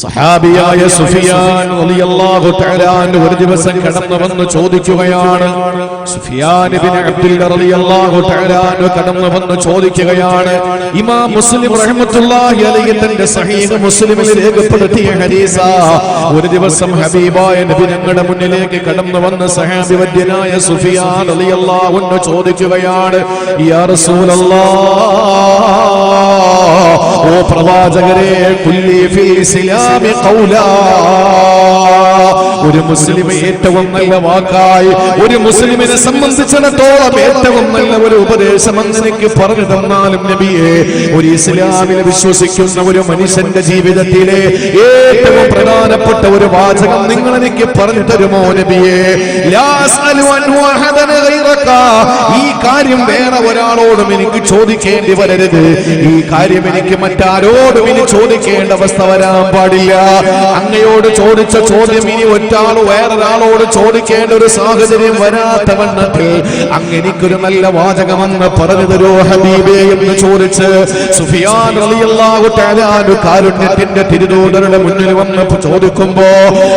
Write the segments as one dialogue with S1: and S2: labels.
S1: സഹാബിയായ സുഫിയാൻ റളിയല്ലാഹു തആല അൻഹു ഒരു ദിവസം കടന്നു വന്ന് ചോദിക്കുകയാണ്. സുഫിയാൻ ഇബ്നു അബ്ദുല്ല റളിയല്ലാഹു തആല അൻഹു കടന്നു വന്ന് ചോദിക്കുകയാണ്. ഇമാം മുസ്ലിം റഹ്മത്തുള്ളാഹി അലൈഹി തന്റെ സഹീഹ് മുസ്ലിമിൽ രേഖപ്പെടുത്തിയ ഹദീസ. ഒരു ദിവസം ഹബീബായ നബി ഞങ്ങളുടെ മുന്നിലേക്ക് കടന്നു വന്ന സഹാബി വര്യനായ സുഫിയാൻ റളിയല്ലാഹു അൻഹു ചോദിക്കുകയാണ്, യാ റസൂലല്ലാഹ്, ഓ പ്രവാചകരെ, കുല്ലി ഫീ ഇസ്ലാമി ഖൗലാ, ഒരു മുസ്ലിം ഏറ്റവും നല്ല വാക്കായി, ഒരു മുസ്ലിമിനെ സംബന്ധിച്ചിടത്തോളം ഏറ്റവും നല്ല ഒരു ഉപദേശം എനിക്ക് പറഞ്ഞു തന്നാലും നബിയെ, ഒരു ഇസ്ലാമിൽ വിശ്വസിക്കുന്ന ഒരു മനുഷ്യന്റെ ജീവിതത്തിലെ ഏറ്റവും പ്രധാനപ്പെട്ട ഒരു വാചകം നിങ്ങൾ എനിക്ക് പറഞ്ഞു തരുമോ നബിയെ? ലാ അസ്അലു അൻഹു അഹദൻ ഗൈറക, ഈ കാര്യം വേറെ ഒരാളോടും എനിക്ക് ചോദിക്കേണ്ടി വരരുത്, ഈ കാര്യം എനിക്ക് മറ്റാരോടും ഇനി ചോദിക്കേണ്ട അവസ്ഥ വരാൻ പാടില്ല. അങ്ങയോട് ചോദിച്ച ചോദ്യം ഇനി ഒരാൾ വേറൊരാളോട് ചോദിക്കേണ്ട ഒരു സാഹചര്യം വരാത്ത വണ്ണത്തിൽ അങ്ങ് എനിക്കൊരു നല്ല വാചകമെന്ന് പറഞ്ഞു തരൂ ഹബീബേ എന്ന് ചോദിച്ച് സുഫിയാൻ റളിയല്ലാഹു തആല അൻഹു കാരുണ്യത്തിന്റെ തിരുദൂതരുടെ മുന്നിൽ വന്ന് ചോദിക്കുമ്പോ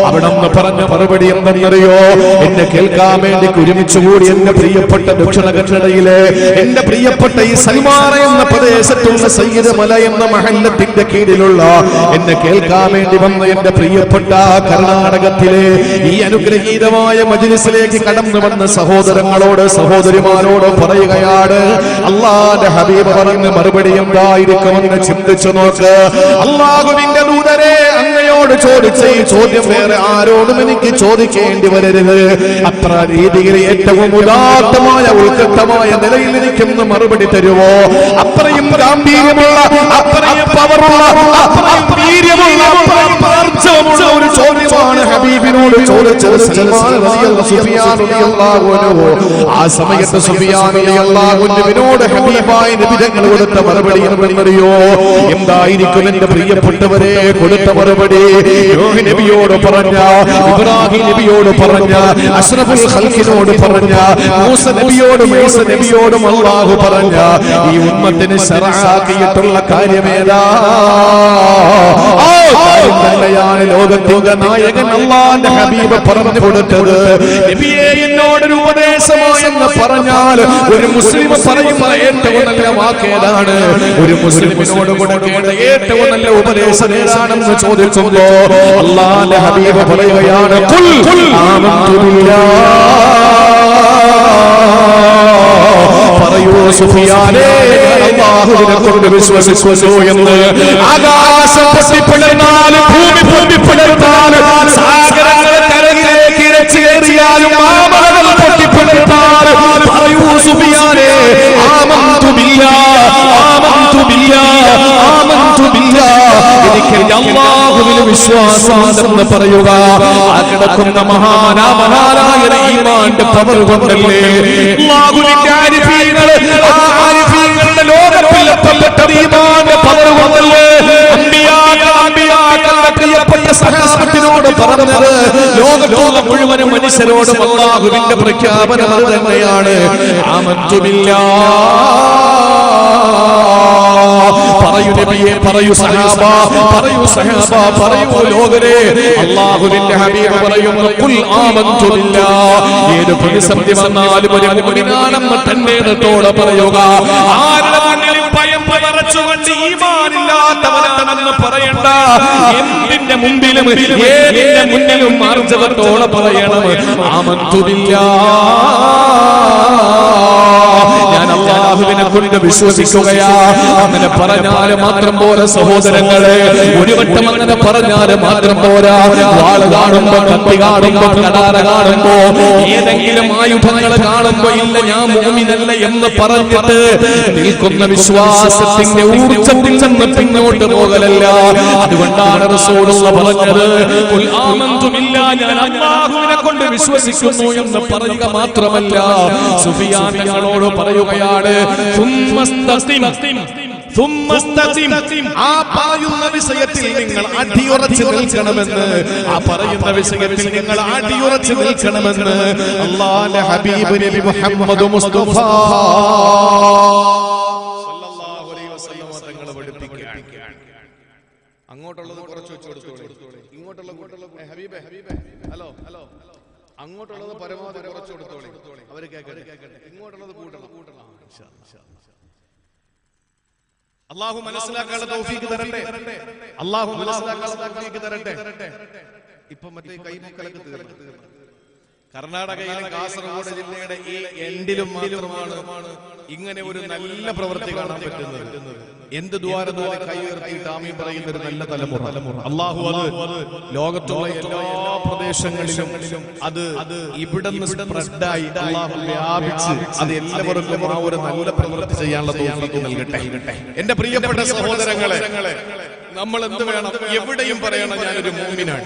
S1: അവിടുന്ന് പറഞ്ഞ മറുപടി എന്തെന്നറിയോ? എന്നെ കേൾക്കാൻ വേണ്ടി ഒരുമിച്ച് കൂടി എന്റെ പ്രിയപ്പെട്ട ദക്ഷിണ കന്നഡയിലെ എന്റെ പ്രിയപ്പെട്ട ഈ സൽമാന എന്ന പ്രദേശത്തുള്ള സയ്യിദ് മല എന്ന മഹല്ലത്തിന്റെ കീഴിലുള്ള എന്നെ കേൾക്കാൻ വേണ്ടി വന്ന എന്റെ പ്രിയപ്പെട്ട കർണാടകത്തിലെ ഈ അനുഗ്രഹീതമായ മജ്ലിസിലേക്ക് കടന്നു വന്ന സഹോദരങ്ങളോട് സഹോദരിമാരോട് പറയുകയാണ്, അല്ലാഹുവിന്റെ ഹബീബ് പറഞ്ഞ മറുപടി എന്തായിരിക്കുമെന്ന് ചിന്തിച്ചു നോക്ക്. അല്ലാഹുവിന്റെ ദൂതരെ, അങ്ങയോട് ചോദിച്ച ഈ ചോദ്യം വേറെ ആരോടും എനിക്ക് ചോദിക്കേണ്ടി വരരുത്. അത്ര രീതിയിൽ ഏറ്റവും ഉദാത്തമായ ഉത്കൃഷ്ടമായ നിലയിൽ എനിക്കൊന്ന് മറുപടി തരുവോ? അത്രയും ഗാംഭീര്യമുള്ള, അത്രയും പവറുള്ള, അത്രയും വീര്യമുള്ള, അത്രയും ആർജവമുള്ള ഒരു ചോദ്യമാണ് ഹബീബിനോട് ചോദിച്ചത് സൽമാൻ സുഫിയാൻ റളിയല്ലാഹു അൻഹു. ആ സമയത്ത് സുഫിയാൻ റളിയല്ലാഹു അൻഹുവിനോട് ഹബീബായ നബി തങ്ങൾ കൊടുത്ത മറുപടി എന്തെന്നറിയോ? എന്തായിരിക്കും എന്റെ പ്രിയപ്പെട്ടവരെ കൊടുത്ത മറുപടി? നൂഹ് നബിയോട് പറഞ്ഞ, ഇബ്രാഹിം നബിയോട് പറഞ്ഞ, അഷ്റഫുൽ ഖൽഖിനോട് പറഞ്ഞ, മൂസ നബിയോടും ഈസ നബിയോടും അല്ലാഹു പറഞ്ഞ ഈ ഉമ്മത്തിന് ശറഅാക്കിയിട്ടുള്ള കാര്യമേതാ? ആ കാര്യം തന്നെയാണ് ലോകത്തിന്റെ നായകൻ അല്ലാഹുവിന്റെ ഹബീബ് പറഞ്ഞു കൊടുത്തത്. നബിയെ, എന്നോടൊരു ഉപദേശമായെന്ന് പറഞ്ഞാൽ ഒരു മുസ്ലിം പറയുന്ന ഏറ്റവും നല്ല വാക്കേതാണ്? ഒരു മുസ്ലിമിനോട് കൊടുക്കേണ്ട ഏറ്റവും നല്ല ഉപദേശം ഏതാണെന്ന് ചോദിക്കുമ്പോ അല്ലാഹുവിന്റെ ഹബീബ് പറയുകയാണ്, ഖുൽ ആമന്തു ബില്ലാഹ്, പറയൂ സുഫിയാനേ, അല്ലാഹുവിനെ കൊണ്ട് വിശ്വസിക്കുന്നു എന്ന്. ആകാശം പൊട്ടിപ്പിളർന്നാലും ഭൂമി പൊട്ടിപ്പിളർന്നാലും സാഗരങ്ങൾ കരയിലേക്ക് ഇരച്ചേറിയാലും മാമലകൾ പൊട്ടിപ്പിളർന്നാലും പറയൂ സുഫിയാനേ, ആമന്തു ബില്ലാഹ്, ആമന്തു ബില്ലാഹ്, ആമന്തു ബില്ലാഹ്, എനിക്ക് അല്ലാഹുവിൽ വിശ്വാസമുണ്ടെന്ന് പറയുക. ആ കിടക്കുന്ന മഹാനായ ഈമാന്റെ പവർ കൊണ്ടല്ലേ അല്ലാഹുവിന്റെ ആരിഫീങ്ങൾ, ആ ആരിഫീങ്ങളുടെ ലോകത്തിൽ എത്തപ്പെട്ട ഈമാന്റെ പവർ കൊണ്ടല്ലേ അമ്പിയാക്കളുടെ പ്രിയപ്പെട്ട സഹാബത്തിനോട് പറഞ്ഞത്. ലോകത്തുള്ള മുഴുവനും മനുഷ്യരോടും അല്ലാഹുവിന്റെ പ്രഖ്യാപനം അത് തന്നെയാണ്, ആമന്തു ബില്ലാഹ്. പറയൂ നബിയെ, പറയൂ സഹാബ, പറയൂ സഹാബ, പറയൂ ലോകരെ. അല്ലാഹുവിന്റെ ഹബീബ് പറയുന്നു, ഖുൽ ആമന്തു ബില്ലാഹ്. ഏത് പ്രതിസന്ധി വന്നാലും ഒരു മുഅ്മിനാണെന്ന് തന്നെ ഇടത്തോടെ പറയുക. ആരുടെ മുന്നിലും ഭയം പതറച്ചുകൊണ്ട് ഈമാനില്ലാത്തവനാണെന്ന് പറയണ്ട. എന്തിന്റെ മുമ്പിലും ഏതിന്റെ മുന്നിലും ആർജവത്തോടെ പറയണം, ആമന്തു ബില്ലാഹ്, ഞാൻ അല്ലാഹുവിനെ കൊണ്ട് വിശ്വസിക്കുകയാ. അങ്ങനെ പറഞ്ഞാല് മാത്രം പോരാ സഹോദരങ്ങളെ, ഒരു വട്ടം അങ്ങനെ പറഞ്ഞാല് മാത്രം പോരാ. വാള് കാണുമ്പോ, കത്തി കാണുമ്പോ, കടാര കാണുമ്പോ, ഏതെങ്കിലും ആയുധങ്ങൾ കാണുമ്പോ ഇല്ല ഞാൻ മുഅ്മിനല്ല എന്ന് പറഞ്ഞിട്ട് നിൽക്കുന്ന വിശ്വാസത്തിന്റെ ഊർജ്ജത്തിൽ ചെന്ന് പിന്നോട്ട് പോകലല്ല. അതുകൊണ്ടാണ് റസൂലുള്ളാഹി പറഞ്ഞത്, ഖുൽ ആമന്തു ബില്ലാഹ്, ഞാൻ അല്ലാഹുവിനെ കൊണ്ട് വിശ്വസിക്കുന്നു എന്ന് പറയുക മാത്രമല്ല, സുഫിയാൻ തങ്ങളോട് പറയുകയാണ്, ആ പറയുന്ന വിഷയത്തിൽ നിങ്ങൾ അടിയുറച്ച് നിൽക്കണമെന്ന്, ആ പറയുന്ന വിഷയത്തിൽ നിങ്ങൾ അടിയുറച്ച് നിൽക്കണമെന്ന് അല്ലാഹുവിന്റെ ഹബീബ് നബി മുഹമ്മദ് മുസ്തഫ സല്ലല്ലാഹു അലൈഹി വസല്ലം തങ്ങൾ പഠിപ്പിക്കുകയാണ്. അങ്ങോട്ടുള്ളത് കുറച്ച് വെച്ചു. ഇങ്ങോട്ടുള്ള ഹബീബേ ഹലോ അങ്ങോട്ടുള്ളത് പരമാവധി കുറച്ച് കൊടുത്തോളി, അവര് കേൾക്കട്ടെ. ഇങ്ങോട്ടുള്ളത് കൂട്ടണം. അല്ലാഹു മനസ്സിലാക്കാനുള്ള തൗഫീഖ് തരട്ടെ. അല്ലാഹു മനസ്സിലാക്കാനുള്ള തൗഫീഖ് തരട്ടെ. ഇപ്പൊ മറ്റേ കൈമുക്കലൊക്കെ തീർന്നു. കർണാടകയിലെ കാസർഗോഡ് ജില്ലയുടെ ഈ എൻഡിലും മാത്രമാണ് ഇങ്ങനെ ഒരു നല്ല പ്രവൃത്തി കാണാൻ പറ്റുന്നത്. എന്ത് ദ്വാരത്തോടെ കൈ ഉയർത്തിയിട്ട് ആമീൻ പറയുന്ന ഒരു നല്ല തലമുറ. അല്ലാഹു അത് ലോകത്തുള്ള എല്ലാ പ്രദേശങ്ങളിലും അത് ഇവിടുന്ന് സ്പ്രെഡായി അല്ലാഹു വ്യാപിച്ച് അത് എല്ലാവർക്കും ആ ഒരു നല്ല പ്രവൃത്തി ചെയ്യാനുള്ള തൗഫീഖ് നൽകട്ടെ. എന്റെ പ്രിയപ്പെട്ട സഹോദരങ്ങളെ, നമ്മൾ എന്ത് വേണം? എവിടെയും പറയണം ഞാനൊരു മുഅ്മിനാണ്.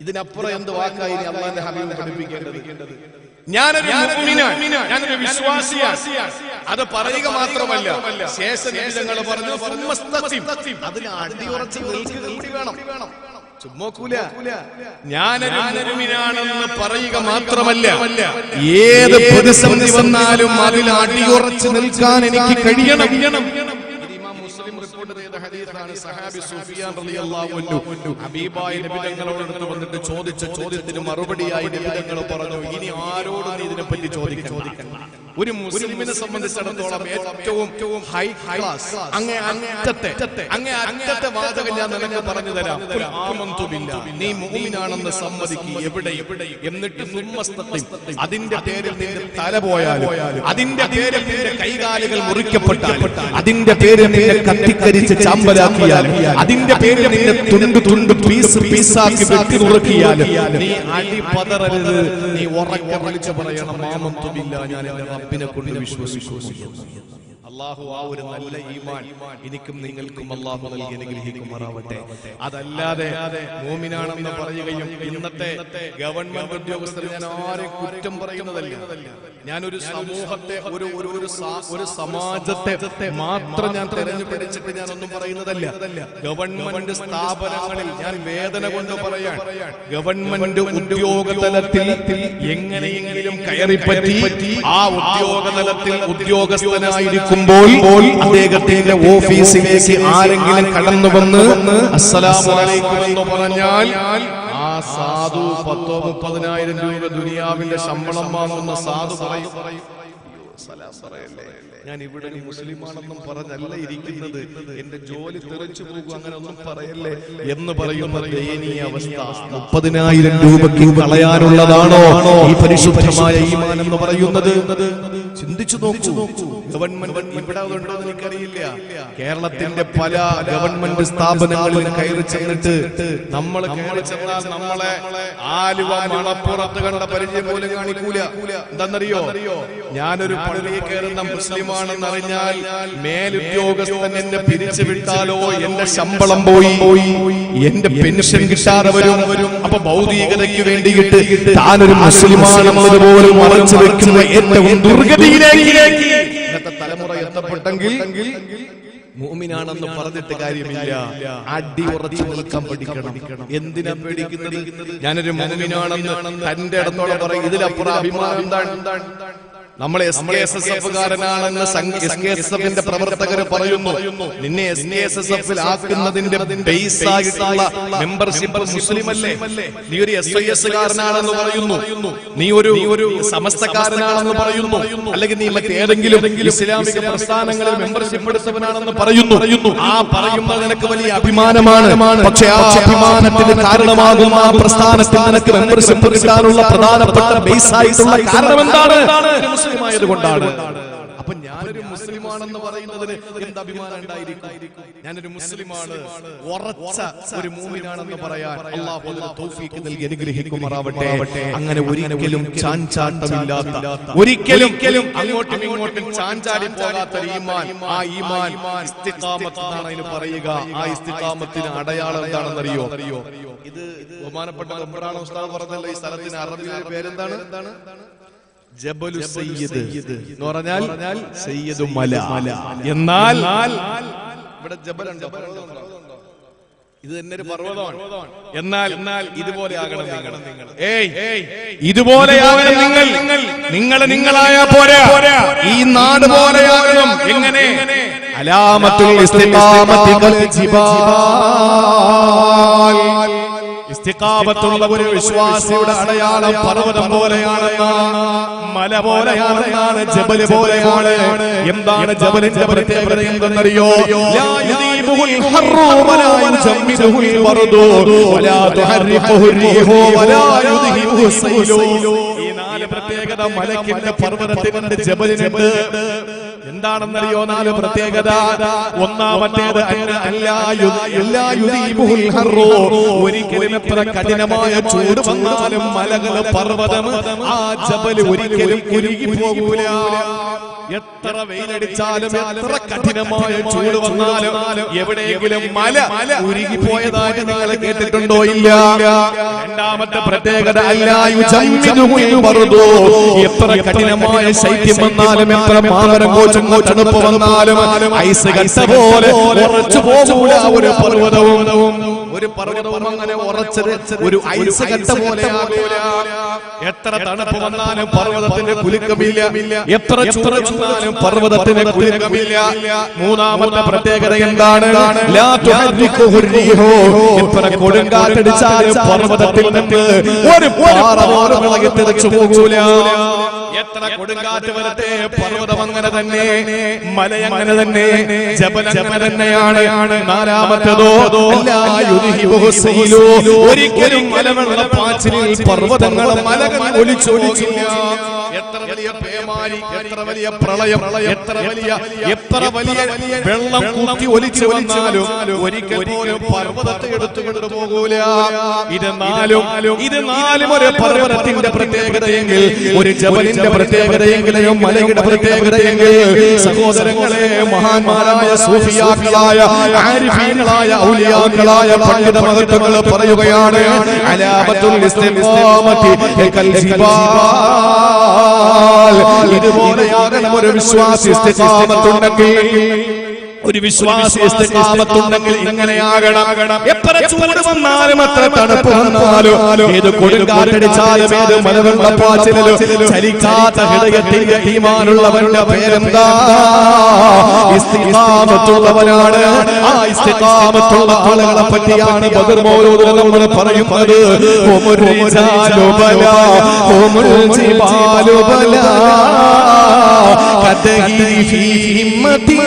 S1: ഇതിനപ്പുറം എന്ത് വാക്കായി അല്ലാഹുവിന്റെ ഹബീബ് പഠിപ്പിക്കേണ്ടത്? ഞാനൊരു മുഅ്മിനാണ്, ഞാനൊരു വിശ്വാസിയാണ്. അത് പറയുക മാത്രമല്ല, ശേഷങ്ങൾ പറഞ്ഞു അതിന് അടിയുറച്ച് നിൽക്കുക കൂടി വേണം. ചുമ്മാക്കൂല. ഞാനൊരു മുഅ്മിനാണെന്ന് പറയുക മാത്രമല്ല, ഏത് പ്രതിസന്ധി വന്നാലും അതിൽ അടിയുറച്ച് നിൽക്കാൻ എനിക്ക് കഴിയണം. സഹാബി സുഫിയാൻ റളിയല്ലാഹു അൻഹു ഹബീബായ നബി തങ്ങളോട് അടുത്ത് വന്നിട്ട് ചോദിച്ച ചോദ്യത്തിന് മറുപടിയായി നബി തങ്ങൾ പറഞ്ഞു, ഇനി ആരോടും നീ ഇതിനെപ്പറ്റി ചോദിക്കണ്ട. ഒരു മുസ്ലിമിനെ സംബന്ധിച്ചിടത്തോളം ഏറ്റവും ഹൈ ക്ലാസ് അങ്ങേ അറ്റത്തെ വാചകം ഞാൻ നിനക്ക് പറഞ്ഞു തരാം. നീ മുഅ്മിനാണെന്ന് സമ്മതിക്കുക എവിടെയും. എന്നിട്ട് അതിന്റെ പേരിൽ നിന്റെ തല പോയാലും, അതിന്റെ പേരിൽ നിന്റെ കൈകാലുകൾ മുറിക്കപ്പെട്ടാലും, അതിന്റെ പേരിൽ നിന്നെ കത്തിക്കരിച്ച് ചാമ്പലാക്കിയാലും, അതിന്റെ പേരിൽ നിന്നെ തുണ്ട് പീസാക്കി വെട്ടി നുറുക്കിയാലും നീ അടിപതറരുത്. നീ ഉറക്കെ വിളിച്ചു പറയണം, ആമന്തുബില്ലാ, ഞാൻ എന്റെ റബ്ബിനെ കൊണ്ട് വിശ്വസിക്കുന്നു. അല്ലാഹു ആ ഒരു നല്ല ഈമാൻ എനിക്കും നിങ്ങൾക്കും അല്ലാഹു നൽകി അനുഗ്രഹിക്കുമാറാവട്ടെ. അതല്ലാതെ മുഅ്മിനാണെന്ന് പറയുകയും ഇന്നത്തെ ഗവൺമെന്റ് ഉദ്യോഗസ്ഥർ, ഞാൻ ആരെ കുറ്റം പറയുന്നതല്ല, ഞാനൊരു സമൂഹത്തെ ഒരു സമാജത്തെ മാത്രം ഞാൻ തെരഞ്ഞെടുപ്പിച്ചിട്ട് ഞാനൊന്നും പറയുന്നതല്ല. ഗവൺമെന്റ് സ്ഥാപനങ്ങളിൽ ഞാൻ വേദന കൊണ്ട് പറയാൻ, ഗവൺമെന്റ് ഉദ്യോഗതലത്തിൽ എങ്ങനെയെങ്കിലും കയറിപ്പറ്റി ആ ഉദ്യോഗതലത്തിൽ ഉദ്യോഗസ്ഥനായിരിക്കും അദ്ദേഹത്തിന്റെ ഓഫീസിലേക്ക് ആരെങ്കിലും കടന്നു വന്ന് അസ്സലാമു അലൈക്കും എന്ന് പറഞ്ഞാൽ ആ സാധു 10,000-30,000 രൂപ ദുനിയാവിന്റെ ശമ്പളം വാങ്ങുന്ന സാധു പറയും, ഞാൻ ഇവിടെ ഒരു മുസ്ലിമാണെന്നും പറഞ്ഞല്ല ഇരിക്കുന്നത്, എന്റെ ജോലി തെറിച്ചു പോകും, അങ്ങനെ ഒന്നും പറയല്ലേ എന്ന് പറയുന്ന ദയനീയ അവസ്ഥ. 30,000 രൂപയ്ക്ക് കളയാനുള്ളതാണോ ഈ പരിശുദ്ധമായ ഈമാൻ എന്ന് പറയുന്നത്? ചിന്തിച്ചു നോക്കൂ. ഗവൺമെന്റ് ഇവിടെ ഉണ്ടോ എന്ന് എനിക്കറിയില്ല. കേരളത്തിന്റെ പല ഗവൺമെന്റ് സ്ഥാപനങ്ങളിൽ കയറി ചെന്നിട്ട് നമ്മൾ കയറി ചെന്നാൽ നമ്മളെ ആലുവ മണപ്പുറത്ത് കണ്ട പരിചയം പോലും കാണിക്കൂല. എന്താണെന്നറിയോ? ഞാനൊരു പള്ളിയിൽ കയറുന്ന മുസ്ലിമാണെന്ന് അറിഞ്ഞാൽ മേലുദ്യോഗസ്ഥൻ എന്നെ പിരിച്ചുവിട്ടാലോ എന്റെ ശമ്പളം പോയി, എന്റെ പെൻഷൻ കിട്ടാതെ വരും. അപ്പൊ ഭൗതികതയ്ക്ക് വേണ്ടിയിട്ട് താനൊരു മുസ്ലിമാണെന്നതുപോലെ മറച്ചു വെക്കുന്ന ഏറ്റവും ദുർഗതിയിലേക്ക് ഇന്നത്തെ തലമുറ എത്തപ്പെട്ടെങ്കിൽ മുഅ്മിനാണെന്ന് പറഞ്ഞിട്ട് കാര്യമില്ല. അടി ഉറച്ചു നിൽക്കാൻ പഠിക്കണം. എന്തിനാ പേടിക്കുന്നത്? ഞാനൊരു മുഅ്മിനാണെന്ന് തന്റെ ഇടത്തോടെ പറയും. ഇതിലപ്പുറം അഭിമാനം എന്താണ്? നമ്മൾ SKSSF-കാരനാണെന്ന് SKSF-ന്റെ പ്രവർത്തകർ പറയുന്നു. നിന്നെ SKSSF-ൽ ആക്കുന്നതിന്റെ ബേസ് ആയിട്ടുള്ള മെമ്പർഷിപ്പ് മുസ്ലിം അല്ലേ? നീ ഒരു SIS-കാരനാണെന്ന് പറയുന്നു, നീ ഒരു സമസ്തക്കാരനാണെന്ന് പറയുന്നു, അല്ലെങ്കിൽ നീ മറ്റേതെങ്കിലും ഇസ്ലാമിക പ്രസ്ഥാനങ്ങളിൽ മെമ്പർഷിപ്പ് എടുത്തവനാണെന്ന് പറയുന്നു. ആ പറയുമ്പോൾ നിനക്ക് വലിയ അഭിമാനമാണ്. പക്ഷെ ആ അഭിമാനത്തിന് കാരണമാകും ആ പ്രസ്ഥാനത്തിൽ നിനക്ക് മെമ്പർഷിപ്പ് കിട്ടാനുള്ള പ്രധാനപ്പെട്ട ബേസ് ആയിട്ടുള്ള കാരണം എന്താണ്? മുസ്ലിമായതുകൊണ്ടാണ്. അപ്പൊ ഞാനൊരു മുസ്ലിമാണെന്ന് പറയുന്നതിന് എന്ത് അഭിമാനം ഉണ്ടായിരിക്കും? ഞാനൊരു മുസ്ലിമാണ്, ഉറച്ച ഒരു മുഅ്മിനാണെന്ന് പറയാൻ അല്ലാഹു അതിന് തൗഫീഖ് നൽകി അനുഗ്രഹിക്കുമാറാവട്ടെ. അങ്ങനെ ഒരിക്കലും ചാഞ്ചാട്ടമില്ലാത്ത, ഒരിക്കലും അങ്ങോട്ടും ഇങ്ങോട്ടും ചാഞ്ചാടി പോകാത്ത ഈമാൻ, ആ ഈമാൻ ഇസ്തിഖാമത്ത് എന്നാണ് അതിന് പറയുക. ആ ഇസ്തിഖാമത്തിന് അടയാളം എന്താണെന്നറിയോ? ഇത് ബഹുമാനപ്പെട്ട റബ്ബാണ് ഉസ്താദ് പറഞ്ഞല്ലോ, ഈ സ്ഥലത്തിന് അറബിയിലെ പേരെന്താണ്? ജബലു സയ്യിദ് എന്ന് പറഞ്ഞാൽ സയ്യിദു മല. എന്നാൽ ഇവിടെ ജബലുണ്ടോ? ഇത് തന്നെ ഒരു പർവ്വതമാണ്. എന്നാൽ ഇതുപോലെ ആകണം നിങ്ങൾ. ഇതുപോലെയാകണം നിങ്ങൾ. നിങ്ങളായ പോരാ, ഈ നാട് പോലെയാകണം. എങ്ങനെ? അലാമത്തുൽ ഇസ്തിഖാമത്തി വൽ ജിബാൽ. ഇസ്തിഖാമത്തുള്ള ഒരു വിശ്വാസിയുടെ അടയാളം പർവ്വതം പോലെയാണെന്നാണ്, മല പോലെയാണെന്നാണ്, ജബല് പോലെയാണ്. എന്താണ് ജബലിന്റെ പ്രത്യേകത എന്തെന്നറിയോ? ലാ യുദീബുൽ ഹർറു വലാ യുജമ്മിദുൽ ബർദു വലാ തുഹർരിഖുഹു റീഹു വലാ യുദ്ഹിബുഹു സൈലു. ഈ നാല് പ്രത്യേകത മലക്കിന്റെ പർവ്വതത്തിന്റെ ജബലിനുണ്ട്. എന്താണെന്നറിയോ നാല് പ്രത്യേകത? ഒന്നാമത്തേത് ഒരിക്കലും എത്ര കഠിനമായ ചൂട് വന്നാലും മലകൾ പർവ്വതം ആ ജബൽ ഒരിക്കലും ഉരുകി പോകൂല. എത്ര വെയിലടിച്ചാലും എത്ര കഠിനമായ ചൂട് വന്നാലും എവിടെയെങ്കിലും മല ഉരുകി പോയതായിട്ട് നിങ്ങൾ കേട്ടിട്ടുണ്ടോ? ഇല്ല. രണ്ടാമത്തെ പ്രത്യേകത എത്ര കഠിനമായ ശൈത്യം വന്നാലും എത്ര തണുപ്പ് വന്നാലും ഐസ് കട്ട പോലെ ഉറച്ചു പോകൂല ഒരു പർവ്വതവും. ഒരു പർവ്വതവും അങ്ങനെ ഉറച്ചത് ഒരു ഐസ് കട്ട പോലെയാകൂല. എത്ര തണുപ്പ് വന്നാലും പർവ്വതത്തിന് കുലുക്കമില്ല, എത്ര ചൂട് വന്നാലും പർവ്വതത്തിന് കുലുക്കമില്ല. മൂന്നാമത്തെ പ്രത്യേകത എന്താണ്? ലാ തുഹർരിഖുഹു റീഹു. എത്ര കൊടുങ്കാറ്റടിച്ചാലും പർവ്വതത്തിൽ നിന്ന് ഒരു പാറ പോലും ഇളകി തെറിച്ചു പോകൂല. എത്ര കൊടുങ്കാറ്റ് വരട്ടെ പർവ്വതം അങ്ങനെ തന്നെ, മല അങ്ങനെ തന്നെ, ജബൽ അങ്ങനെ തന്നെയാണ്. നാലാമത്തേതോ ഒരിക്കലും മലവെള്ളപ്പാച്ചിലിൽ പർവ്വതങ്ങൾ മലകൾ ഒലിച്ചൊലിച്ചില്ല. എത്ര വലിയ പേമാരി, എത്ര വലിയ പ്രളയം, എത്ര വലിയ വെള്ളം കുത്തി ഒലിച്ചു വന്നാലും ഒരിക്കൽ പോലും പർവ്വതത്തെ എടുത്തുകൊണ്ട് പോകൂല. ഇത് നാലും ഒരു പർവ്വതത്തിന്റെ പ്രത്യേകതയെങ്കിൽ, ഒരു ജബലിന്റെ പ്രത്യേകതയെങ്കിലും, മലയുടെ പ്രത്യേകതയെങ്കിൽ, സഹോദരങ്ങളെ, മഹാന്മാരായ സൂഫിയാക്കളായ ആരിഫീങ്ങളായ ഔലിയാക്കളായ പണ്ഡിത മഹത്തുക്കൾ പറയുകയാണ്, അലാമത്തുൽ ഇസ്തിഖാമത്തി കൽ ജിബാൽ. ഇതുപോലെയാകണം ഒരു വിശ്വാസി ഇസ്തിഖാമത്തുണ്ടെങ്കിൽ, ഒരു വിശ്വാസി ഇസ്തിഖാമത്തുണ്ടെങ്കിൽ ഇങ്ങനെയാകണം. എത്ര ചൂട് വന്നാലും എത്ര തണുപ്പ് വന്നാലും, ഏത് കൊടുങ്കാറ്റടിച്ചാലും ഏത് മലവെള്ളപ്പാച്ചിലും ചലിക്കാത്ത ഹൃദയത്തിന്റെ ഈമാനുള്ളവരുടെ പേരെന്താ? ഇസ്തിഖാമത്തുള്ളവനാണ്. ആ ഇസ്തിഖാമത്തുള്ള ആളുകളെ പറ്റിയാണ് ബദർ മൗലൂദിൽ നമ്മൾ പറയുന്നത്. ഹുമുർ റിജാലു ബലാ ഹുമുൽ ജിബാലു ബലാ കദഹി ഫീ ഹിമ്മത്തിൻ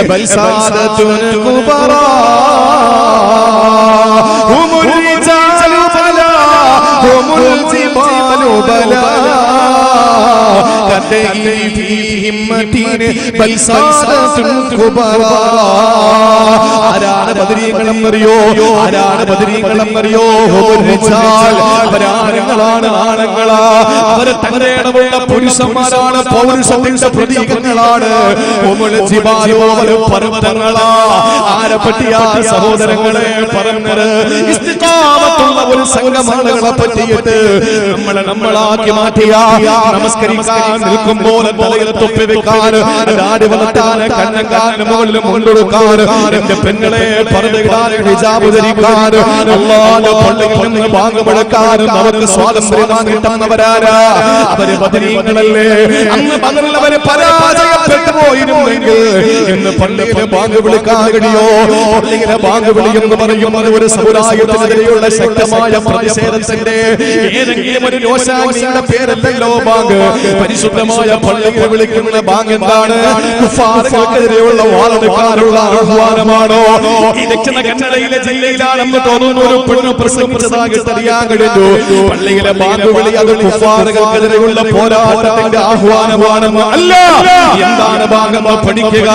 S1: ബൽ സാദത്തുൻ കുബറാ ഹുമുർ റിജാലു ബലാ ഹുമുൽ ജിബാലു ബലാ കദഹി ഫീ ഹിമ്മത്തിൻ ബൽ സാദത്തുൻ കുബറാ. ആരാണ് ബദരീകളെന്നറിയോ? ആരാണ് ബദരീകളെന്നറിയോ? അവരാണുങ്ങളാണ്, ആണുങ്ങളാ. അവർ തന്റെ ഇടമുള്ള പുരുഷന്മാരാണ്, പൗരുഷത്തിന്റെ പ്രതീകങ്ങളാണ്. പർവ്വതങ്ങളാ. ആരെ പറ്റിയാ സഹോദരങ്ങളെ പറഞ്ഞത്? ഇസ്തിഖാമത്തുള്ള ഒരു സംഘം ആളുകളെ പറ്റിയിട്ട് നമ്മളാക്കി മാറ്റിയ, നമസ്കരിക്കാൻ നിൽക്കുമ്പോൾ തലയിൽ തൊപ്പി വെക്കാൻ, ദാടി വളർത്താൻ, കണ്ണങ്കാലിന് മുകളിൽ മുണ്ടെടുക്കാൻ, എന്റെ പെങ്ങളെ പർദ്ദയിടാൻ, ഹിജാബ് ധരിക്കാൻ, അല്ലാഹുവിന്റെ പള്ളിയിൽ നിന്ന് ബാങ്ക് മുഴക്കാൻ നമുക്ക് സ്വാതന്ത്ര്യം കിട്ടുന്നവരാരാ? അവര് ബദരീങ്ങളല്ലേ? അന്ന് ബദറിൽ അവര് പരാജയപ്പെട്ടു പോയിരുന്നെങ്കിൽ ഇന്ന് പള്ളിയിലെ ബാങ്ക് വിളിക്കാൻ കഴിയോ? പള്ളിയിലെ ബാങ്ക് വിളി എന്ന് പറയുന്നത് ഒരു സമുദായത്തിനെതിരെയുള്ള ശക്തമായ പ്രതിഷേധത്തിന്റെ ഏതെങ്കിലും ഒരു രോഷാഗ്നിയുടെ പേരല്ലല്ലോ ബാങ്ക്. പരിശുദ്ധമായ പള്ളിയിൽ വിളിക്കുന്ന ബാങ്ക് എന്താണ്? കുഫാറുകൾക്കെതിരെയുള്ള വാളെടുക്കാനുള്ള ആഹ്വാനമാണോ? ഈ ദക്ഷിണ കന്നഡയിലെ ജില്ലയിലാണെന്ന് തോന്നുന്നു ഒരു പെണ്ണ് പ്രസംഗിച്ചതായിട്ട് അറിയാൻ കഴിഞ്ഞു. പള്ളിയിലെ ബാങ്ക് വിളി അത് കുഫാറുകൾക്കെതിരെയുള്ള പോരാട്ടത്തിന്റെ ആഹ്വാനമാണെന്ന് അല്ല. എന്താണ് ബാങ്ക് എന്ന് പഠിക്കുക.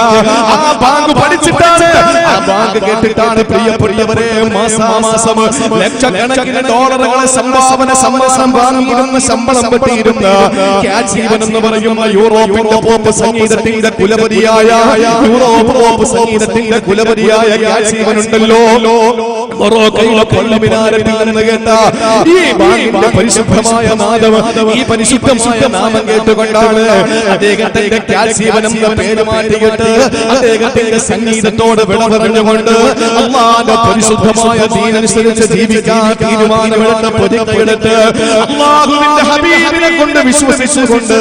S1: ആ ബാങ്ക് പഠിച്ചിട്ടാണ്, ആ ബാങ്ക് കേട്ടിട്ടാണ് പ്രിയപ്പെട്ടവരെ മാസാമാസം ലക്ഷക്കണക്കിന് ഡോളറുകളെ സംഭാവന വാങ്ങിയിരുന്ന ശമ്പളം പറ്റിയിരുന്ന ക്യാച്ചീവൻ എന്ന് പറയുന്ന യൂറോപ്പിന്റെ പോപ്പ് സംഗീതത്തിന്റെ കുലപതിയായ സംഗീതത്തിന്റെ കുലപതിയായ ക്യാച്ചീവനുണ്ടല്ലോ. മൊറോക്കയിലെ പള്ളിമിനാരത്തിൽ നിന്ന് കേട്ട ഈ ബാങ്കിന്റെ പരിശുദ്ധമായ നാദം, ഈ പരിശുദ്ധമായ നാമം കേട്ടുകൊണ്ടാണ് അദ്ദേഹത്തിന്റെ ക്യാച്ചീവൻ എന്ന പേര് മാറ്റിയിട്ട് അദ്ദേഹത്തിന്റെ സംഗീതത്തോട് വിട പറഞ്ഞുകൊണ്ട് അല്ലാഹുവിന്റെ പരിശുദ്ധമായ ദീനനുസരിച്ച് ജീവിക്കാൻ തീരുമാനമെടുത്ത പ്രതിജ്ഞയെടുത്ത് അല്ലാഹുവിന്റെ ഹബീബിനെ കൊണ്ട് വിശ്വസിച്ചുകൊണ്ട്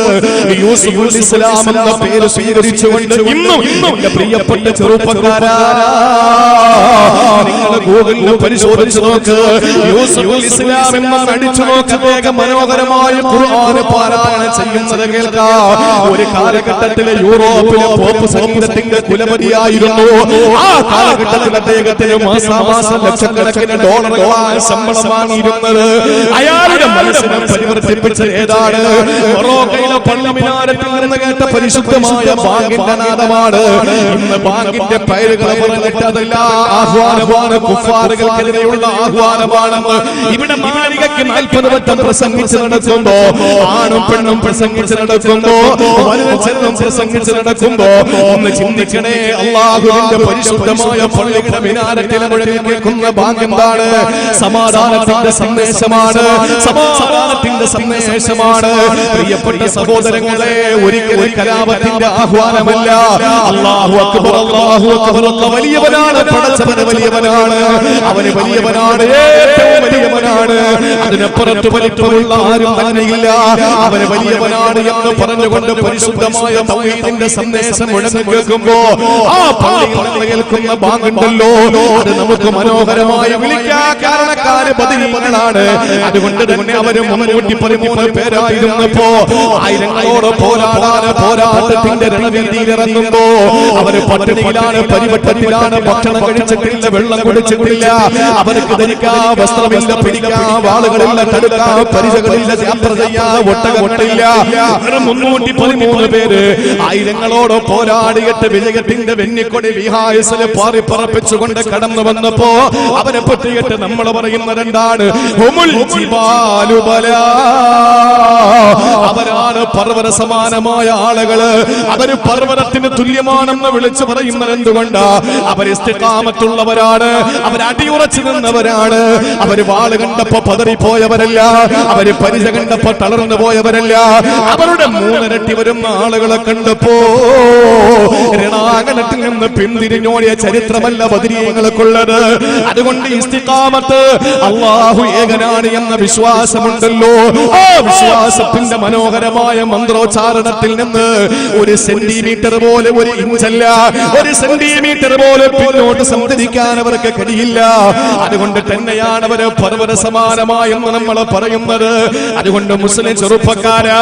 S1: യൂസുഫുൽ ഇസ്ലാം എന്ന പേര് സ്വീകരിച്ചുകൊണ്ട് ഇന്നും എന്റെ പ്രിയപ്പെട്ട ചെറുപ്പക്കാരാ നിങ്ങൾ ഗൂഗിളിൽ പരിശോധിച്ചു നോക്ക്, യൂസുഫുൽ ഇസ്ലാം എന്ന അടിച്ചു നോക്ക്, മനോഹരമായ ഖുർആൻ പാരായണം ചെയ്യുന്നത് കേൾക്കാം. ഒരു കാലഘട്ടത്തിലെ യൂറോപ്പിലെ പോപ്പ് സംഗീതത്തിന്റെ കുലപതിയായിരുന്നു. ആ കാലഘട്ടത്തിൽ അദ്ദേഹത്തിന് മാസാമാസം ലക്ഷക്കണക്കിന് ഡോളറുകളാണ് ശമ്പളം വാങ്ങിയിരുന്നത്. അയാളുടെ മനസ്സിനെ പരിവർത്തിപ്പിച്ച ഏതാണ്? മൊറോക്കയിലെ പള്ളി മിനാരത്തിൽ നിന്ന് കേട്ട പരിശുദ്ധമായ ബാങ്കിന്റെ നാദമാണ്. ഇന്ന് ബാങ്കിന്റെ പേരുകൾ പറഞ്ഞിട്ട് അതല്ല ആഹ്വാനമാണ്, കുഫാറുകൾക്കെതിരെയുള്ള ആഹ്വാനമാണെന്ന് ഇവിടെ മാലികയ്ക്ക് 40 വട്ടം പ്രസംഗിച്ച് നടക്കുമ്പോ, ആണും പെണ്ണും പ്രസംഗിച്ച് നടക്കുമ്പോ, വലുതും ചെറുതും പ്രസംഗിച്ച് നടക്കുമ്പോ ഒന്ന് ചിന്തിക്കണേ, അല്ലാഹുവിന്റെ പരിശുദ്ധമായ പള്ളിയുടെ മിനാരത്തിൽ മുഴങ്ങി കേൾക്കുന്ന ബാങ്ക് എന്താണ്? സമാധാനത്തിന്റെ സന്ദേശമാണ്, സമാധാനത്തിന്റെ സന്ദേശമാണ്. പ്രിയപ്പെട്ട സഹോദരങ്ങളെ, ഒരിക്കലും കലാപത്തിന്റെ ആഹ്വാനമല്ല. അല്ലാഹു അക്ബർ, അല്ലാഹു അക്ബർ. വലിയവനാണ് പടച്ചവൻ, വലിയവനാണ് അവന്, വലിയവനാണ്, ഏറ്റവും വലിയവനാണ്. അതിനപ്പുറത്ത് വലിപ്പമുള്ള ആരും തന്നെയില്ല. അവന് വലിയവനാണ് എന്ന് പറഞ്ഞുകൊണ്ട് പരിശുദ്ധമായ തൗഹീദിന്റെ സന്ദേശം മുഴങ്ങി കേൾക്കുമ്പോ ആ പള്ളിയിൽ കേൾക്കുന്ന ബാങ്കുണ്ടല്ലോ, അത് നമുക്ക് മനോഹരമായി വിളിക്കാൻ കാരണക്കാര് ബദരീങ്ങളാണ്. അതുകൊണ്ട് തന്നെ അവര് 313 പേരായിരുന്നപ്പോ ആയിരങ്ങളോട് പോരാട്ടത്തിന്റെ രണവീതിയിൽ ഇറങ്ങുമ്പോ അവര് പട്ടിണിയിലാണ്, പരിവട്ടത്തിലാണ്, ഭക്ഷണം കഴിച്ചിട്ടില്ല, വെള്ളം കുടിച്ചിട്ടില്ല, അവർക്ക് ധരിക്കാൻ വസ്ത്രമില്ല, പിടിക്കാൻ വാളുകളില്ല, തടുക്കാൻ പരിചകളില്ല, യാത്ര ചെയ്യാൻ ഒട്ടകമില്ല. 313 പേര് ആയിരങ്ങളോട് പോരാടിയിട്ട് വിജയത്തിന്റെ വെന്നിക്കൊടി വിഹായസിൽ പാറി പറപ്പിച്ചുകൊണ്ട് കടന്നു വന്നപ്പോ അവരെ പറ്റിയിട്ട് നമ്മൾ പറയുന്നത് എന്താണ്? അവരാണ് പർവ്വത സമാനമായ ആളുകള്, അവര് പർവ്വതത്തിന് തുല്യമാണെന്ന് വിളിച്ചു പറയുന്നത് എന്തുകൊണ്ടാ? അവർ ഇസ്തിഖാമത്തുള്ളവരാണ്, അവർ അടിയുറച്ചു നിന്നവരാണ്. അവര് വാള് കണ്ടപ്പോ പതറിപ്പോയവരല്ല, അവര് പരിച കണ്ടപ്പോ തളർന്നു പോയവരല്ല. അവരുടെ 3 ഇരട്ടി വരുന്ന ആളുകളെ കണ്ടപ്പോ രണാങ്കണത്തിൽ നിന്ന് പിന്തിരിഞ്ഞോടിയ ചരിത്രമല്ല ബദരീങ്ങൾക്കുള്ളത്. അതുകൊണ്ട് ഇസ്തിഖാമത്ത്, അല്ലാഹു ഏകനാണ് എന്ന വിശ്വാസമുണ്ടല്ലോ, ആ വിശ്വാസത്തിന്റെ മനോഹരമായ മന്ത്രോച്ചാരണത്തിൽ നിന്ന് 1 സെന്റിമീറ്റർ പോലെ, 1 ഇഞ്ചല്ല, 1 സെന്റിമീറ്റർ പോലെ പിന്നോട്ട് സഞ്ചരിക്കാൻ അവർക്ക് കഴിയില്ല. അതുകൊണ്ട് തന്നെയാണ് അവര് പർവ്വത സമാനമായെന്ന് നമ്മൾ പറയുന്നത്. അതുകൊണ്ട് മുസ്ലിം ചെറുപ്പക്കാരാ,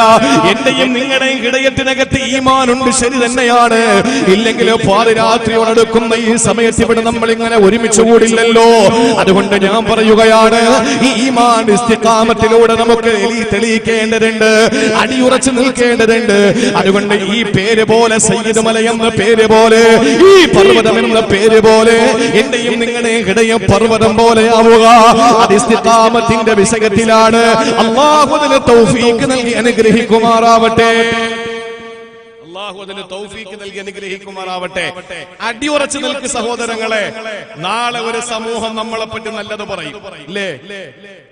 S1: എന്റെയും നിങ്ങളുടെയും ഹൃദയത്തിനകത്ത് ഈമാനുണ്ട്, ശരി തന്നെയാണ്. ഇല്ലെങ്കിൽ പാതിരാത്രിയോടടുക്കുന്ന ഈ സമയത്ത് ഇവിടെ നമ്മൾ ഇങ്ങനെ ഒരുമിച്ച് കൂടില്ലല്ലോ. അതുകൊണ്ട് ഞാൻ പറയുകയാണ്, ഈ ഈമാൻ ഇസ്തിഖാമത്തിലൂടെ നമുക്ക് തെളിയിക്കേണ്ടതുണ്ട്, അടിയുറച്ചു നിൽക്കേണ്ടതുണ്ട്. അതുകൊണ്ട് ഈ പേര് പോലെ, സയ്യിദ് മല എന്ന പേര് പോലെ, ഈ പർവ്വതം എന്ന പേര് പോലെ എന്റെയും നിങ്ങളുടെയും ഹൃദയം പർവ്വതം പോലെ ആവുക. അത് ഇസ്തിഖാമത്തിന്റെ വിഷയത്തിലാണ്. അല്ലാഹു അതിന് തൗഫീഖ് നൽകി അനുഗ്രഹിക്കുമാറാവട്ടെ. അല്ലാഹു അതിന് തൗഫീഖ് നൽകി അനുഗ്രഹിക്കുമാറാവട്ടെ. അടിയുറച്ചു നിൽക്ക് സഹോദരങ്ങളെ. നാളെ ഒരു സമൂഹം നമ്മളെ പറ്റി നല്ലത് പറയും, അല്ലേ?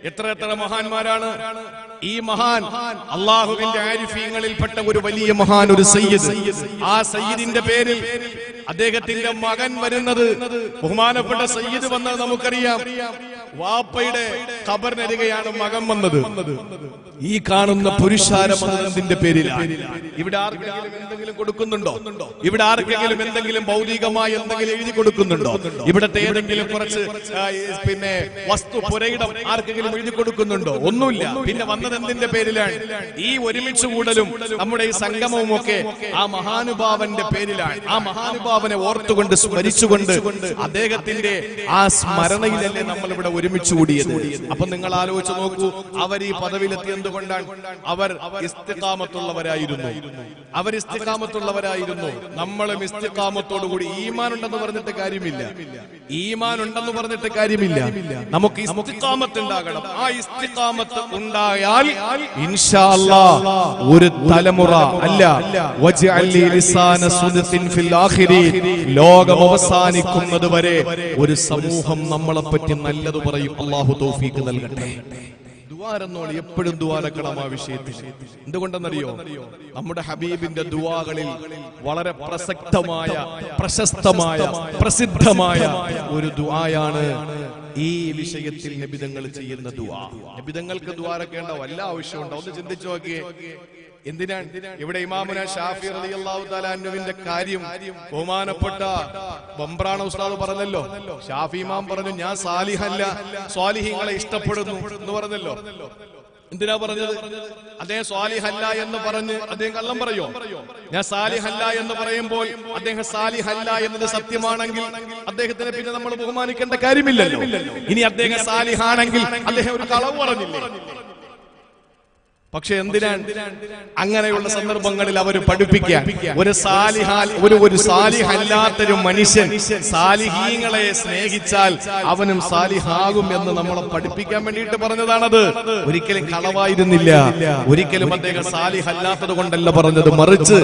S1: എത്ര മഹാന്മാരാണ്. ഈ മഹാൻ അല്ലാഹുവിന്റെ ആരിഫീങ്ങളിൽപ്പെട്ട ഒരു വലിയ മഹാൻ, ഒരു സയ്യിദ്. ആ സയ്യിദിന്റെ പേരിൽ അദ്ദേഹത്തിന്റെ മകൻ വരുന്നത്, ബഹുമാനപ്പെട്ട സയ്യിദ് വന്നത് നമുക്കറിയാം. വാപ്പയുടെ ഖബറിനരികെയാണ് മകൻ വന്നത്. ഈ കാണുന്ന പുരുഷാരം എന്നതിന്റെ പേരിലാണ്. ഇവിടെ ആർക്കെങ്കിലും എന്തെങ്കിലും കൊടുക്കുന്നുണ്ടോ? ഇവിടെ ആർക്കെങ്കിലും എന്തെങ്കിലും ഭൗതികമായി എന്തെങ്കിലും എഴുതി കൊടുക്കുന്നുണ്ടോ? ഇവിടത്തെ ഏതെങ്കിലും കുറച്ച് വസ്തു പുരയിടം ആർക്കെങ്കിലും എഴുതി കൊടുക്കുന്നുണ്ടോ? ഒന്നുമില്ല. പിന്നെ വന്നത് എന്തിന്റെ പേരിലാണ്? ഈ ഒരുമിച്ച് കൂടലും നമ്മുടെ ഈ സംഗമവും ഒക്കെ ആ മഹാനുഭാവന്റെ പേരിലാണ്. ആ മഹാനുഭാവനെ ഓർത്തുകൊണ്ട്, സ്മരിച്ചുകൊണ്ട്, അദ്ദേഹത്തിന്റെ ആ സ്മരണയിലല്ലേ നമ്മൾ ഇവിടെ ഒരുമിച്ച് കൂടിയത്. അപ്പൊ നിങ്ങൾ ആലോചിച്ച് നോക്കൂ, അവർ ഈ പദവിയിലെത്തി എന്തുകൊണ്ടാണ്? അവർ ഇസ്തിഖാമത്തുള്ളവരായിരുന്നു. അവർ ഇസ്തിഖാമത്തുള്ളവരായിരുന്നു. നമ്മളും ഇസ്തിഖാമത്തോടു കൂടി, ഈമാൻ ഉണ്ടെന്ന് പറഞ്ഞിട്ട് കാര്യമില്ല, ഈമാൻ ഉണ്ടെന്ന് പറഞ്ഞിട്ട് കാര്യമില്ല. നമുക്ക് ഇസ്തിഖാമത്ത് ഉണ്ടാകണം. ആ ഇസ്തിഖാമത്ത് ഉണ്ടായാൽ ഇൻഷാ അല്ലാഹ് ഒരു തലമുറ അല്ല, വജ്അലി ലിസാന സുദ്ഖിൻ ഫിൽ ആഖിരീൻ, ലോകം അവസാനിക്കുന്നത് വരെ ഒരു സമൂഹം നമ്മളെ പറ്റി നല്ലത് പറയും. അല്ലാഹു തൗഫീഖ് നൽകട്ടെ. ദുആരെന്നോളി, എപ്പോഴും ദുആരക്കണം ആ വിഷയത്തിൽ. എന്തുകൊണ്ടെന്നറിയോ? നമ്മുടെ ഹബീബിന്റെ ദുആകളിൽ വളരെ പ്രസക്തമായ, പ്രശസ്തമായ, പ്രസിദ്ധമായ ഒരു ദുആയാണ് ഈ വിഷയത്തിൽ നബിതങ്ങൾ ചെയ്യുന്ന ദുആ. നബിതങ്ങൾക്ക് ദ്വാരക്കേണ്ട വല്ല ആവശ്യമുണ്ടോ? ഒന്ന് ചിന്തിച്ചു നോക്കിയേ. എന്തിനാണ് ഇവിടെ ഇമാമുന ഷാഫി റളിയല്ലാഹു തആല അൻഹുവിന്റെ കാര്യം ബഹുമാനപ്പെട്ട ബംബ്രാണ ഉസ്താദ് പറഞ്ഞല്ലോ. ഷാഫി ഇമാം പറഞ്ഞു, ഞാൻ സാലിഹല്ല, സ്വാലിഹീങ്ങളെ ഇഷ്ടപ്പെടുന്നു എന്ന് പറഞ്ഞല്ലോ. എന്തിനാ പറഞ്ഞത്? അദ്ദേഹം സ്വാലിഹല്ല എന്ന് പറഞ്ഞ് അദ്ദേഹം കള്ളം പറയോ? ഞാൻ സാലിഹല്ല എന്ന് പറയുമ്പോൾ അദ്ദേഹം സാലിഹല്ല എന്നത് സത്യമാണെങ്കിൽ അദ്ദേഹത്തിനെ പിന്നെ നമ്മൾ ബഹുമാനിക്കേണ്ട കാര്യമില്ലല്ലോ. ഇനി അദ്ദേഹം സാലിഹാണെങ്കിൽ അദ്ദേഹം ഒരു കളവ് പറഞ്ഞില്ലേ? പക്ഷെ എന്തിനാണ് അങ്ങനെയുള്ള സന്ദർഭങ്ങളിൽ അവർ പഠിപ്പിക്കാൻ ഒരു സാലിഹല്ലാത്തൊരു മനുഷ്യൻ സാലിഹീങ്ങളെ സ്നേഹിച്ചാൽ അവനും സാലിഹാകും എന്ന് നമ്മളെ പഠിപ്പിക്കാൻ വേണ്ടിയിട്ട് പറഞ്ഞതാണത്. ഒരിക്കലും കളവായിരുന്നില്ല. ഒരിക്കലും അദ്ദേഹം സാലിഹല്ലാത്തത് കൊണ്ടല്ല പറഞ്ഞത്, മറിച്ച്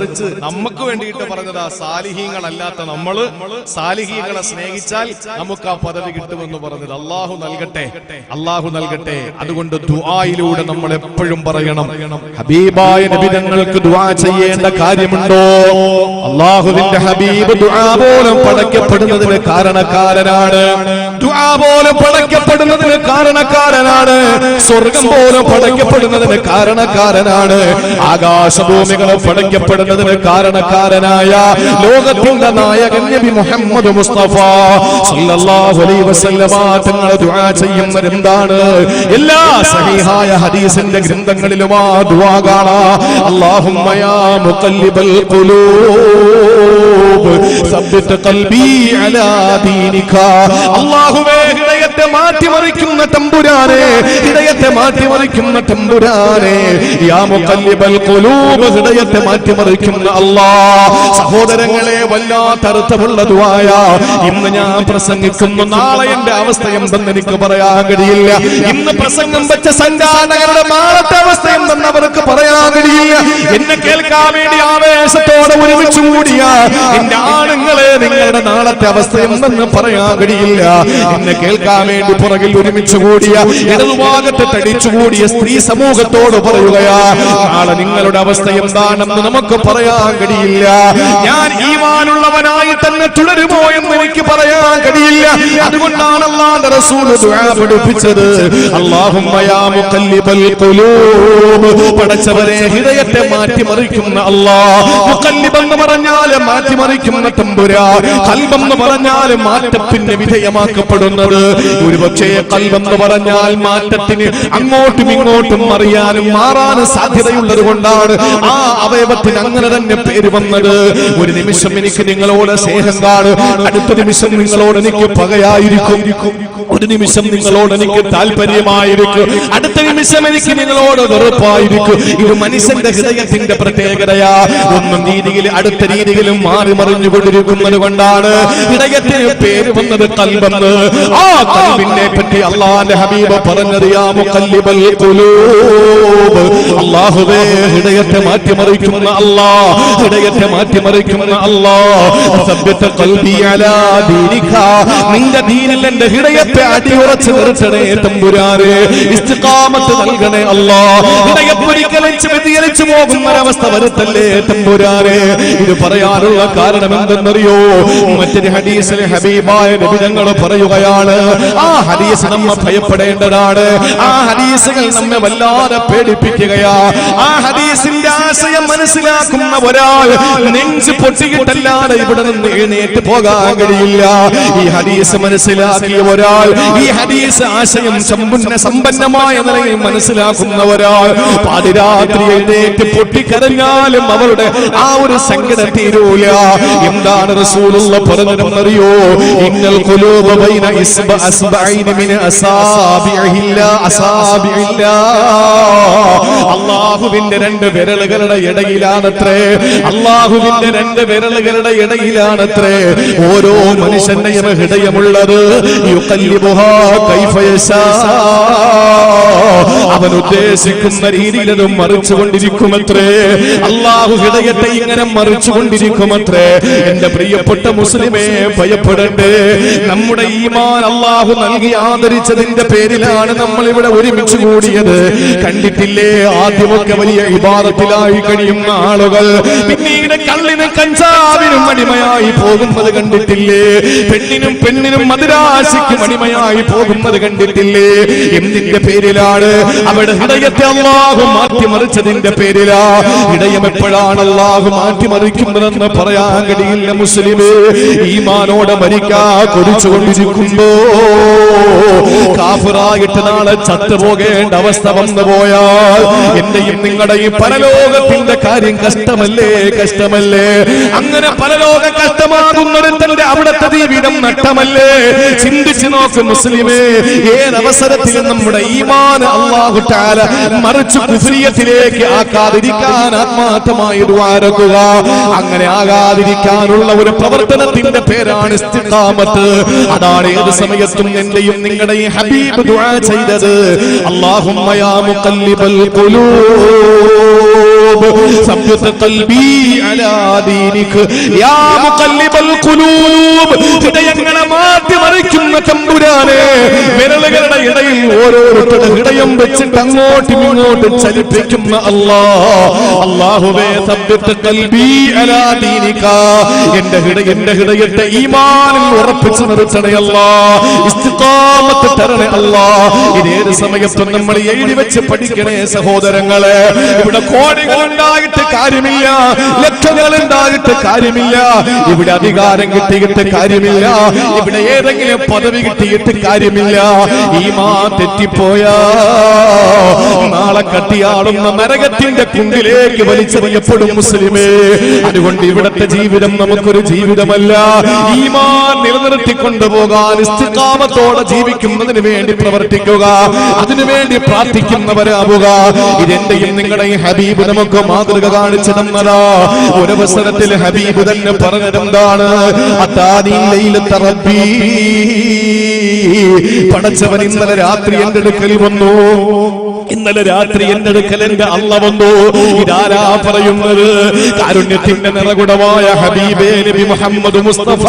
S1: നമുക്ക് വേണ്ടിയിട്ട് പറഞ്ഞതാ. സാലിഹീങ്ങളല്ലാത്ത നമ്മള് സാലിഹീങ്ങളെ സ്നേഹിച്ചാൽ നമുക്ക് ആ പദവി കിട്ടുമെന്ന് പറഞ്ഞത്. അള്ളാഹു നൽകട്ടെ, അള്ളാഹു നൽകട്ടെ. അതുകൊണ്ട് ദുആയിലൂടെ നമ്മൾ എപ്പോഴും പറയണം, ഹബീബായ നബിതങ്ങൾക്ക് ദുആ ചെയ്യേണ്ട കാര്യമുണ്ടോ? അല്ലാഹുവിന്റെ ഹബീബ് ദുആ പോലും പടക്കപ്പെടുന്നതിന് കാരണക്കാരനാണ്. ദുആ പോലും പടക്കപ്പെടുന്നതിന് കാരണക്കാരനാണ്. സ്വർഗം പോലും പടക്കപ്പെടുന്നതിന് കാരണക്കാരനാണ്. ആകാശഭൂമികൾ പടക്കപ്പെടുന്നതിന് കാരണക്കാരനായ ലോകത്തിന്റെ നായകൻ നബി മുഹമ്മദ് മുസ്തഫ സല്ലല്ലാഹു അലൈഹി വസല്ലമ തങ്ങൾ ദുആ ചെയ്യുന്നതെന്താണ്? എല്ലാ സഹീഹായ ഹദീസിന്റെ ഗ്രന്ഥങ്ങളിലും ദുആ കാണാം. അല്ലാഹുമ്മ യാ മുഖല്ലിബൽ ഖുലൂബ് സബ്ബിത് ഖൽബി അലാ ദീനിക. അല്ലാഹുവേ, ഹൃദയത്തെ മാറ്റിമറിക്കുന്ന തമ്പുരാനെ, ഹൃദയത്തെ മാറ്റിമറിക്കുന്ന തമ്പുരാനെ, യാ മുഖല്ലിബൽ ഖുലൂബ്, ഹൃദയത്തെ മാറ്റിമറിക്കുന്ന അല്ലാഹ്. സഹോദരങ്ങളെ, വല്ലാത്ത അർത്ഥമുള്ള ദുആയാ. ഇന്ന് ഞാൻ പ്രസംഗിക്കുന്നു, നാളെ എന്റെ അവസ്ഥ എന്തെന്ന് എനിക്ക് പറയാൻ കഴിയില്ല. ഇന്ന് പ്രസംഗം വെച്ച സംഘാടകരുടെ നാളത്തെ അവസ്ഥ എന്തെന്ന് അവർക്ക് പറയാൻ കഴിയില്ല. എന്നെ കേൾക്കാൻ വേണ്ടി ആവേശത്തോടെ ഒരുമിച്ച് കൂടിയ എന്റെ ആണുങ്ങളെ, നിങ്ങളുടെ നാളത്തെ അവസ്ഥ എന്തെന്ന് പറയാൻ കഴിയില്ല. എന്നെ കേൾക്കാൻ വേണ്ടി പുറകിൽ ഒരുമിച്ച് കൂടിയ ഇടതുഭാഗത്ത് തടിച്ചുകൂടിയ സ്ത്രീ സമൂഹത്തോട് പറയുകയാ, നാളെ നിങ്ങളുടെ അവസ്ഥ എന്താണെന്ന് നമുക്ക് പറയാൻ കഴിയില്ല. ഞാൻ ഈമാനുള്ളവനായി തന്നെ തുടരുമോ എന്ന് എനിക്ക് പറയാൻ കഴിയില്ല. അതുകൊണ്ടാണ് അല്ലാഹുവിന്റെ റസൂൽ ദുആ പഠിപ്പിച്ചത്. അല്ലാഹുമ്മ യാ മുഖല്ലിബൽ ഖുലൂബ്, പടച്ചവരെ ഹൃദയത്തെ മാറ്റിമറിക്കുന്ന അല്ലാഹ്. മുഖല്ലിബ് എന്ന് പറഞ്ഞാൽ മാറ്റിമറിക്കുന്ന തമ്പുരാൻ. ഖൽബ് എന്ന് പറഞ്ഞാൽ മാറ്റത്തിന് വിധേയമാക്കപ്പെടുന്നത്. ഒരുപക്ഷേ ഖൽബ് എന്ന് പറഞ്ഞാൽ മാറ്റത്തിന് അങ്ങോട്ടും ഇങ്ങോട്ടും അറിയാനും മാറാനും സാധ്യതയുള്ളത് കൊണ്ടാണ് ആ അവയവത്തിന് അങ്ങനെ തന്നെ പേര് വന്നത്. ഒരു നിമിഷം എനിക്ക് നിങ്ങളോട് സ്നേഹം കാണും, അടുത്ത നിമിഷം നിങ്ങളോട് എനിക്ക് പകയായിരിക്കും. ഒരു നിമിഷം നിങ്ങളോട് എനിക്ക് താല്പര്യമായിരിക്കും, അടുത്ത നിമിഷം എനിക്ക് നിങ്ങളോട് വെറുപ്പായിരിക്കും. ഇത് മനുഷ്യന്റെ ഹൃദയത്തിന്റെ പ്രത്യേകതയാ. ഒന്നും രീതിയിൽ അടുത്ത രീതിയിലും മാറി മറിഞ്ഞുകൊണ്ടിരിക്കുന്നത് കൊണ്ടാണ് ഹൃദയത്തിന് പേര് വന്നത് ഖൽബെന്ന്. ആ ഖൽബിനെ പറ്റി അല്ലാഹുവിന്റെ ഹബീബ് പറഞ്ഞത്, യാ മുഖല്ലിബൽ ഖുലൂബ്, അല്ലാഹുവേ ഹൃദയത്തെ മാറ്റിമറിക്കുന്ന അല്ലാഹ്, ഹൃദയത്തെ മാറ്റിമറിക്കുന്ന അല്ലാഹ്. സബ്ബിത് ഖൽബി അലാ ദീനിക, നിന്റെ ദീനിൽ എന്റെ ഹൃദയത്തെ അടിയുറച്ച് നിർത്തണേ തമ്പുരാനെ. ഇസ്തിഖാമത്ത് നൽകണേ അല്ലാഹ്. ഹൃദയപ്പൊരിക്കലിച്ച് വ്യതിചലിച്ചു പോകുന്ന ഒരവസ്ഥ വരുത്തല്ലേ തമ്പുരാനെ. ഇത് പറയാനുള്ള കാരണം എന്തെന്നറിയോ? മറ്റൊരു ഹദീസിൽ ഹബീബായ നബി തങ്ങൾ പറയുകയാണ്, ആ ഹദീസ് നമ്മെ ഭയപ്പെടേണ്ടതാണ്. ആ ഹദീസുകൾ നമ്മെ വല്ലാതെ പേടിപ്പിക്കുകയാ. ആ ഹദീസിന്റെ ആശയം മനസ്സിലാക്കുന്ന ഒരാൾ നെഞ്ച് പൊട്ടിയിട്ടല്ലാതെ ഇവിടെ നിന്ന് എഴുന്നേറ്റ് പോകാൻ കഴിയില്ല. ഈ ഹദീസ് മനസ്സിലാക്കിയ ഒരാൾ, ഈ ഹദീസ് ആശയം സമ്പന്നമായ നിലയിൽ മനസ്സിലാക്കുന്ന ഒരാൾ പാതിരാത്രി എഴുന്നേറ്റ് പൊട്ടിക്കരഞ്ഞാലും അവരുടെ ആ ഒരു സങ്കടം തീരൂല. എന്താണ് റസൂലുള്ളാഹി പറഞ്ഞതെന്നറിയോ? ഇന്നൽ ഖുലൂബ ബൈന അസ്ബഅൈനി മിൻ അസാബിഇല്ലാ. അല്ലാഹുവിന്റെ രണ്ട് വിരലുകളുടെ ഇടയിലാണത്രേ, അല്ലാഹുവിന്റെ രണ്ട് വിരലുകളുടെ ഇടയിലാണത്രേ ഓരോ മനുഷ്യന്റെയും ഹൃദയമുള്ളത്. യുഖല്ലിബുഹാ കൈഫ യശാ, അവൻ ഉദ്ദേശിക്കുന്ന രീതിയിൽ അത് മറിച്ചുകൊണ്ടിരിക്കുമത്രേ. അല്ലാഹു ഹൃദയത്തെ ഇങ്ങനെ മറിച്ചുകൊണ്ടിരിക്കുമത്രേ. എന്റെ പ്രിയപ്പെട്ട മുസ്ലിമേ, ഭയപ്പെടണ്ടേ. നമ്മുടെ ഈമാൻ അല്ലാഹു നൽകി ആദരിച്ചതിന്റെ പേരിലാണ് നമ്മൾ ഇവിടെ ഒരുമിച്ച് കൂടിയത്. കണ്ടിട്ടില്ലേ, ആദ്യമൊക്കെ വലിയ ഇബാദത്തിലായി കഴിയുന്ന ആളുകൾ പിന്നീട് കള്ളിനും കഞ്ചാവിനും അടിമയായി പോകുന്നത് കണ്ടിട്ടില്ലേ? പെണ്ണിനും മദിരാശിക്കും മണിമണിമയായി പോകുന്നത് കണ്ടിട്ടില്ലേ? എന്തിന്റെ പേരിലാണ്? അവിടെ ഹൃദയത്തെ അല്ലാഹു മാറ്റിമറിച്ചതിന്റെ പേരിലാ. ഹൃദയം എപ്പോഴാണ് അല്ലാഹു മാറ്റിമറിക്കുന്നതെന്ന് പറയാൻ കഴിയില്ല. മുസ്ലിമേ, ഈമാനോടെ മരിക്കാ കൊതിച്ചുകൊണ്ടിരിക്കുമ്പോ കാഫിറായിട്ട് നാളെ ചത്തുപോകേണ്ട അവസ്ഥ വന്നു പോയാൽ എന്റെയും നിങ്ങളുടെയും പരലോകത്തിന്റെ കാര്യം കഷ്ടമല്ലേ? കഷ്ടമല്ലേ? അങ്ങനെ പരലോക കഷ്ടമാകുന്നിടത്തിന്റെ അവിടുത്തെ ജീവിതം നഷ്ടമല്ലേ? ചിന്തിച്ചു നോക്ക് മുസ്ലിമേ, ഏതവസരത്തിലും നമ്മുടെ ഈമാൻ അല്ലാഹു തആല മറിച്ച് കുഫ്രിയത്തിലേക്ക് ആക്കാതിരിക്കാൻ ആത്മാർത്ഥമായി ദുആരക്കുക. അങ്ങനെ ആകാതിരിക്കാനുള്ള ഒരു പ്രവർത്തനത്തിന്റെ പേരാണ് ഇസ്തിഖാമത്ത്. അതാണ് ഏത് സമയത്തും എന്റെയും നിങ്ങളുടെയും ഹബീബ് ദുആ ചെയ്തത്. അല്ലാഹുമ്മ യാ മുഖല്ലിബൽ ഖുലൂബ് സബ്ബിത് ഖൽബി അലാ ദീനിക യാ മുഖല്ലിബൽ ഖുലൂബ്. ഹൃദയങ്ങളെ മാറ്റി മറിക്കുന്ന തമ്പുരാനെ, വിരലുകളുടെ ഇടയിൽ ഓരോരുത്തരുടെ ഹൃദയം വെച്ചിട്ട് അങ്ങോട്ടും ഇങ്ങോട്ടും ചലിപ്പിക്കുന്ന അല്ലാഹുവേ, സബ്ബിത് ഖൽബി അലാ ദീനിക, എന്റെ ഹൃദയത്തെ ഈമാനിൽ ഉറപ്പിച്ചു നിർത്തണേ അല്ലാഹ്. ഇസ്തിഖാമത്ത് തരണേ അല്ലാഹ്. ഇതേത് സമയത്തും നമ്മൾ എഴുതി വെച്ച് പഠിക്കണേ സഹോദരങ്ങളെ. ഇവിടെ കോടികൾ ഉണ്ടായിട്ട് കാര്യമില്ല, ലക്ഷങ്ങൾ ഉണ്ടായിട്ട് കാര്യമില്ല, ഇവിടെ അധികാരം കിട്ടിയിട്ട് കാര്യമില്ല, ഇവിടെ ഏതെങ്കിലും പദവി കിട്ടിയിട്ട് കാര്യമില്ല. ഈമാൻ തെറ്റിപ്പോയാ നാളെ കത്തിയാടുന്ന നരകത്തിന്റെ കുണ്ടിലേക്ക് വലിച്ചെറിയപ്പെടും മുസ്ലിമേ. അതുകൊണ്ട് ഇവിടത്തെ ജീവിതം നമുക്കൊരു ജീവിതമല്ല. ഈമാൻ നിലനിർത്തിക്കൊണ്ടുപോകാൻ ഇസ്തിഖാമത്തോടെ ജീവിക്കുന്നതിന് വേണ്ടി പ്രവർത്തിക്കുക, അതിനുവേണ്ടി പ്രാർത്ഥിക്കുന്നവരാവുക. ഇതെന്റെയും നിങ്ങളുടെയും ഹബീബ് നമുക്ക് മാതൃക കാണിച്ചു തന്നതാ. ഒരവസരത്തിൽ ഹബീബ് തന്നെ പറഞ്ഞതെന്താണ്? അതാനി ലൈലത്ത റബ്ബി, പടച്ചവൻ ഇന്നലെ രാത്രി എന്റെ അടുക്കൽ വന്നു. ഇന്നലെ രാത്രി എന്റെ അടുക്കൽ എന്റെ അള്ള വന്നു. ഇതാരാ പറയുന്നത്? കാരുണ്യത്തിന്റെ നിറകുടമായ ഹബീബേ നബി മുഹമ്മദ് മുസ്തഫ.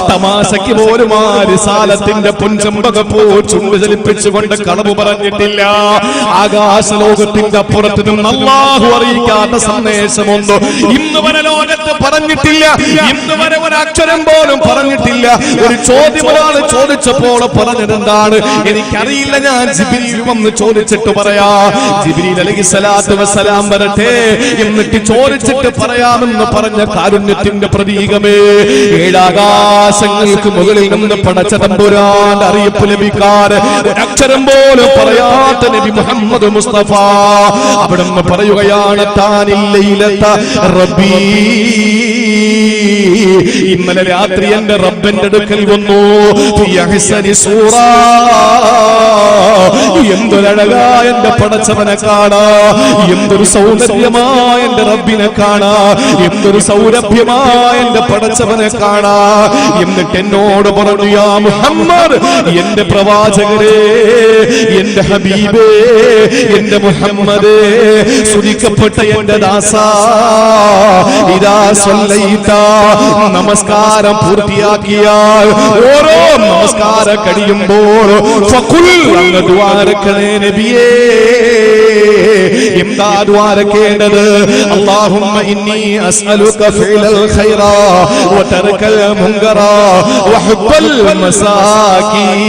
S1: തമാശയ്ക്ക് പോലും ആ റിസാലത്തിന്റെ പൊൻചമ്പകപ്പൂ ചുണ്ട് ചലിപ്പിച്ചുകൊണ്ട് കളവ് പറഞ്ഞിട്ടില്ല. ആകാശലോകത്തിന്റെ അപ്പുറത്ത് നിന്ന് അല്ലാഹു അറിയിക്കാത്ത സന്ദേശമൊന്നും ഇന്ന് വരെ ലോകത്ത് പറഞ്ഞിട്ടില്ല. ഇന്ന് വരെ ഒരു അക്ഷരം പോലും പറഞ്ഞിട്ടില്ല. ഒരു ചോദ്യം ഒരാൾ ചോദിച്ചപ്പോൾ പറഞ്ഞതെന്താണ്? എനിക്കറിയില്ല, ഞാൻ ജിബ്രീൽ വന്ന് ചോദിച്ചിട്ട് പറയാ. ജിബ്രീൽ അലൈഹിസ്സലാത്തു വസ്സലാം വരട്ടെ, എന്നിട്ട് ചോദിച്ചിട്ട് പറയാമെന്ന് പറഞ്ഞ കാരുണ്യത്തിന്റെ പ്രതീകമേ, ഏഴാകാശങ്ങൾക്ക് മുകളിൽ നിന്ന് പടച്ച തമ്പുരാന്റെ അറിയിപ്പ് ലഭിക്കാൻ ഒരക്ഷരം പോലും പറയാത്ത നബി മുഹമ്മദ് മുസ്തഫ അവിടുന്ന് പറയുകയാണ്, താനില്ലയിലത്ത റബ്ബി, ഇന്നലെ രാത്രി എന്റെ റബ്ബന്റെ അടുക്കൽ വന്നു. എന്തൊരഴകായ എന്റെ പടച്ചവനെ കാണാ, എന്തൊരു സൗന്ദര്യമായ എന്റെ റബ്ബിനെ കാണാ, എന്തൊരു സൗരഭ്യമായ എന്റെ പടച്ചവനെ കാണാ. എന്നിട്ട് എന്നോട് പറഞ്ഞു, യാ മുഹമ്മദ്, എന്റെ പ്രവാചകരെ, എന്റെ ഹബീബേ, എന്റെ മുഹമ്മദേ, സ്തുതിക്കപ്പെട്ട എന്റെ ദാസാ, ഇദാ സ്വല്ലൈത, നമസ്കാരം പൂർത്തിയാക്കിയാൽ ഓരോ നമസ്കാരം കഴിയുമ്പോൾ ഫഖുൽ, അങ്ങ് ദുആരക്കണേ നബിയേ. എന്താ ദുആരക്കേണ്ടത്? അല്ലാഹുമ്മ ഇന്നി അസ്അലുക ഫിഅലൽ ഖൈറാ വതർകൽ മുൻകറ വഹുബ്ബൽ മസാകീൻ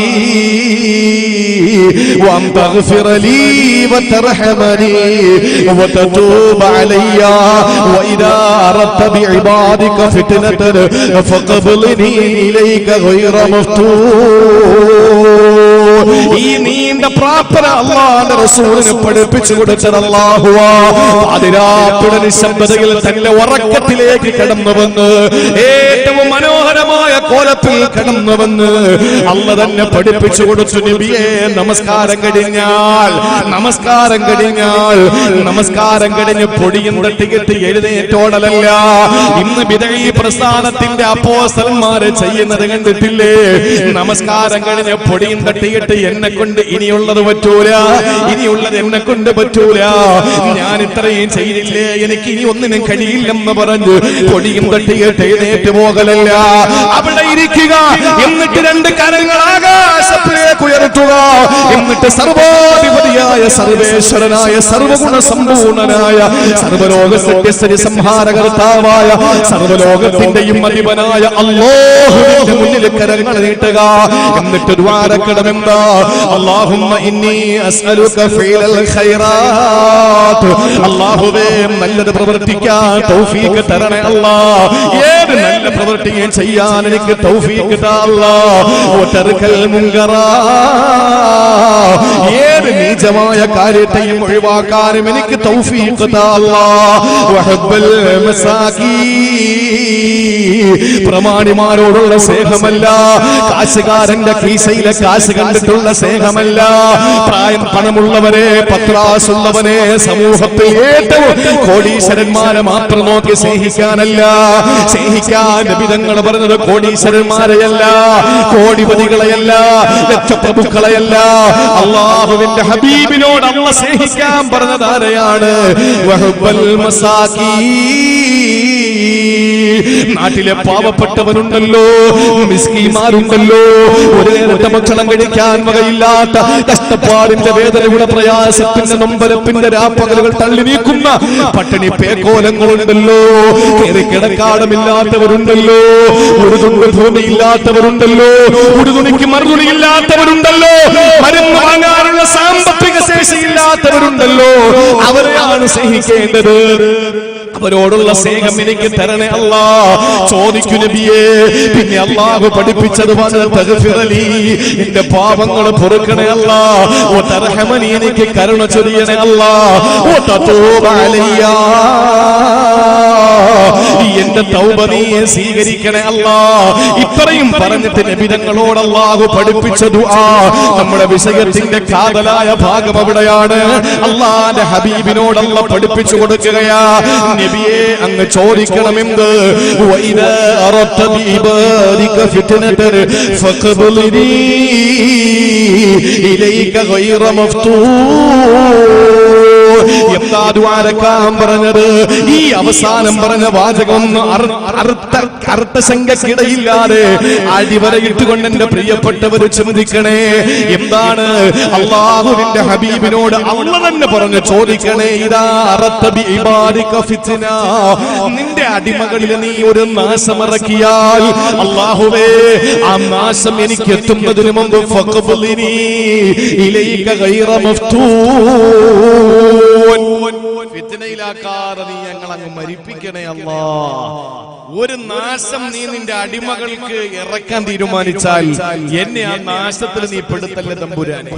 S1: വഅൻ തഗ്ഫിറ ലീ വതർഹമനി വതതൂബ അലയ്യ വഇദാ അറദ്ത ബിഇബാദിക ഫിത്നതൻ ഫഖബ്ലിനി ഇലൈക ഗൈറ മഫ്തൂൻ. ഈ നീണ്ട പ്രാർത്ഥന അല്ലാഹുവിന്റെ റസൂലിനെ പഠിപ്പിച്ചു കൊടുത്തത് അല്ലാഹുവാ. അതിരാപ്പിടെ നിശബ്ദതയിൽ തന്റെ ഉറക്കത്തിലേക്ക് കടന്നുവന്ന് ഏറ്റവും മനോഹരമായ കോലത്തിൽ കടന്നുവന്ന് അല്ല തന്നെ പഠിപ്പിച്ചു കൊടുത്തു, നബിയെ, നമസ്കാരം കഴിഞ്ഞ് പൊടിയും തട്ടികെട്ടി എഴുന്നേറ്റോടലല്ല. ഇന്ന് ബിദഈ പ്രസ്ഥാനത്തിന്റെ അപ്പോസ്തലന്മാരെ ചെയ്യുന്നത് കണ്ടിട്ടില്ലേ? നമസ്കാരം കഴിഞ്ഞ് പൊടിയും തട്ടികെട്ടി എന്നെ കൊണ്ട് ഇനിയുള്ളത് പറ്റൂല, ഇനിയുള്ളത് എന്നെ കൊണ്ട് പറ്റൂല, ഞാൻ ഇത്രയും ചെയ്തില്ലേ, എനിക്ക് ഇനി ഒന്നിനും കഴിയില്ലെന്ന് പറഞ്ഞു പൊടിയും തട്ടികെട്ട് എഴുന്നേറ്റ് പോകലല്ല. അവിടെ ഇരിക്കുക, എന്നിട്ട് രണ്ട് കരങ്ങൾ ആകാശത്തിലേക്ക് ഉയർത്തുക. കരകയറ്റുക. എന്നിട്ട് സർവാധിപതിയായ സർവേശ്വരനായ സർവഗുണ സമ്പൂർണനായ സർവലോക സത്യസ്ഥിതി സംഹാരകർത്താവായ സർവലോകത്തിന്റെയും അധിപനായ അല്ലാഹുവിന്റെ മുന്നിൽ കരങ്ങൾ നീട്ടുക. എന്നിട്ട് ദ്വാരക്കടമെന്താ? അല്ലാഹുമ്മ ഇന്നി അസ്അലുക ഫീലൽ ഖൈറാത്ത്. അല്ലാഹുവേ, നല്ലത് പ്രവർത്തിക്കാൻ തൗഫീഖ് തരണേ അല്ലാഹ്. ഏത് നല്ല പ്രവൃത്തിയും ചെയ്യാൻ എനിക്ക് തൗഫീഖ് താ അല്ലാഹ്. വതർകൽ മുൻകറാ, ഏത് നീചമായ കാര്യത്തെയും ഒഴിവാക്കാനും എനിക്ക് തൗഫീഖ് താ അല്ലാഹ്. വഹബ്ബൽ മസാകീൻ, പ്രമാണിമാരോടുള്ള സ്നേഹമല്ല, കാശുകാരന്റെ കീശയിലെ കാശ് കണ്ടിട്ടുള്ള സ്നേഹമല്ല, പ്രായം പണമുള്ളവരെ പത്രാസുള്ളവനെ സമൂഹത്തിൽ ഏറ്റവും കോടീശ്വരന്മാരെ മാത്രം നോക്കി സ്നേഹിക്കാനല്ല. സ്നേഹിക്കാൻ നബി തങ്ങൾ പറഞ്ഞത് കോടീശ്വരന്മാരെയല്ല, കോടിപതികളെയല്ല, ലക്ഷപ്രഭുക്കളെയല്ല. അല്ലാഹുവിന്റെ ഹബീബിനോട് അല്ലാഹ് സ്നേഹിക്കാൻ പറഞ്ഞത് ആരെയാണ്? വഹബ്ബൽ മസാകീൻ, നാട്ടിലെ പാവപ്പെട്ടവരുണ്ടല്ലോ, മിസ്കീന്മാരുണ്ടല്ലോ, ഒരു നേരത്തെ ഭക്ഷണം കഴിക്കാൻ വകയില്ലാത്ത കഷ്ടപ്പാടിന്റെ വേദനയുടെ പ്രയാസത്തിന്റെ നൊമ്പരത്തിന്റെ രാപ്പകലുകൾ തള്ളി നീക്കുന്ന പട്ടിണി പേക്കോലങ്ങളുണ്ടല്ലോ, കയറി കിടക്കാടമില്ലാത്തവരുണ്ടല്ലോ, ഒരു തുണ്ട് ഭൂമിയില്ലാത്തവരുണ്ടല്ലോ, ഒരു തുണിക്ക് മറുതുണിയില്ലാത്തവരുണ്ടല്ലോ, മരുന്ന് വാങ്ങാനുള്ള സാമ്പത്തിക ശേഷിയില്ലാത്തവരുണ്ടല്ലോ. അവരെയാണ് സ്നേഹിക്കേണ്ടത്. അവരോടുള്ള സ്നേഹം എനിക്ക് തരണേ അല്ലാഹ്. ചോദിക്കു നബിയേ. പിന്നെ അല്ലാഹു പഠിപ്പിച്ചത് തഗ്ഫിറലി, എന്റെ പാപങ്ങൾ പൊറുക്കണേ അല്ലാഹ്. വതർഹമനി, എനിക്ക് കരുണ ചൊരിയണേ അല്ലാഹ്. വതതൂബ അലയ്യ, എന്റെ തൗബ നീ സ്വീകരിക്കണേ അല്ലാഹ്. ഇത്രയും പറഞ്ഞിട്ട് നബി തങ്ങളോട് അല്ലാഹു പഠിപ്പിച്ച ദുആ, നമ്മുടെ വിഷയത്തിന്റെ കാതലായ ഭാഗം അവിടെയാണ്. അല്ലാഹുവിന്റെ ഹബീബിനോട് അല്ലാഹു പഠിപ്പിച്ചു കൊടുക്കുകയാ. നബിയെ, അങ്ങ് ചോദിക്കണമെന്ത്? വഇദാ അറദ്ത ബിഇബാദിക ഫിത്നതൻ ഫഖ്ബിൽനി ഇലൈക ഗൈറ മഫ്തൂൻ. എന്താ ദ്വാരക്കാൻ പറഞ്ഞത്? ഈ അവസാനം പറഞ്ഞ വാചകം അർത്ഥശങ്കക്കിടയില്ലാതെ അടിവരയിട്ടുകൊണ്ട് എന്റെ പ്രിയപ്പെട്ടവർ ചിന്തിക്കണേ. എന്താണ്? അല്ലാഹുവിന്റെ ഹബീബിനോട് അല്ലാഹ് തന്നെ പറഞ്ഞു ചോദിക്കണേ. ഇദാ അറദ്ത ബിഇബാദിക ഫിത്ന, നിന്റെ അടിമകളിൽ നീ ഒരു നാശമിറക്കിയാൽ അല്ലാഹുവേ, ആ നാശം എനിക്ക് എത്തുന്നതിന് മുമ്പ് ഫഖ്ബിൽനി ഇലൈക ഗൈറ മഫ്തൂൻ, ഫിത്നയിലാക്കാതെ നീ ഞങ്ങൾ അങ്ങ് മരിപ്പിക്കണേ അല്ലാഹ്. ഒരു നാശം നീ നിന്റെ അടിമകൾക്ക് ഇറക്കാൻ തീരുമാനിച്ചാൽ എന്നെ ആ നാശത്തിൽ നീ പെടുത്തല്ലേ തമ്പുരാനെ.